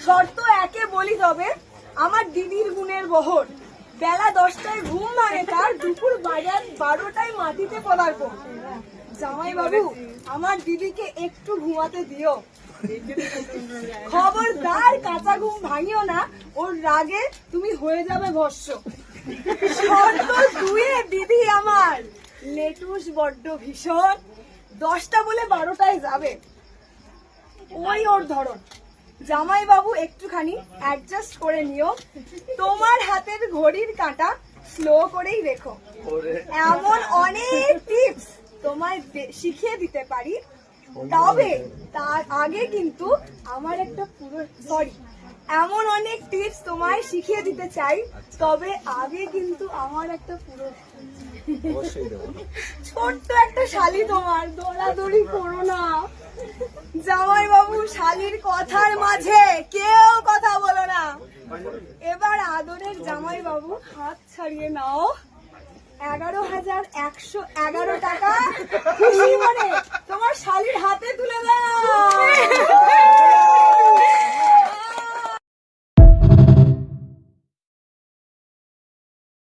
শর্ত একে বলি তবে, আমার দিদির গুণের বহর। বেলা 10টায় ঘুম ভাঙে তার, দুপুর 12টায় মাটিতে পদার্পণ। জামাই বাবু, আমার দিদিকে একটু ঘুমাতে দিও। খবরদার কাঁচা ঘুম ভাঙিও না, ওর রাগে তুমি হয়ে যাবে ভস্য। শর্ত 2 দিদি আমার লেটুস বড্ড ভীষণ, 10টা বলে 12টায় যাবে, ওই ওর ধরন। জামাই বাবু একটুখানি অ্যাডজাস্ট করে নিও, তোমার হাতের ঘড়ির কাঁটা স্লো করেই রেখো। এমন অনেক টিপস তোমায় শিখিয়ে দিতে পারি, তবে তার আগে কিন্তু আমার একটা এমন অনেক টিপস তোমায় শিখিয়ে দিতে চাই, তবে আগে কিন্তু আমার একটা ছোট্ট একটা শালি, তোমার দৌড়াদৌড়ি করো না। জামাই বাবু, শালির কথার মাঝে কেউ কথা বলো না। এবার আদরের জামাই বাবু হাত ছাড়িয়ে নাও, 11,111 টাকা খুশি মনে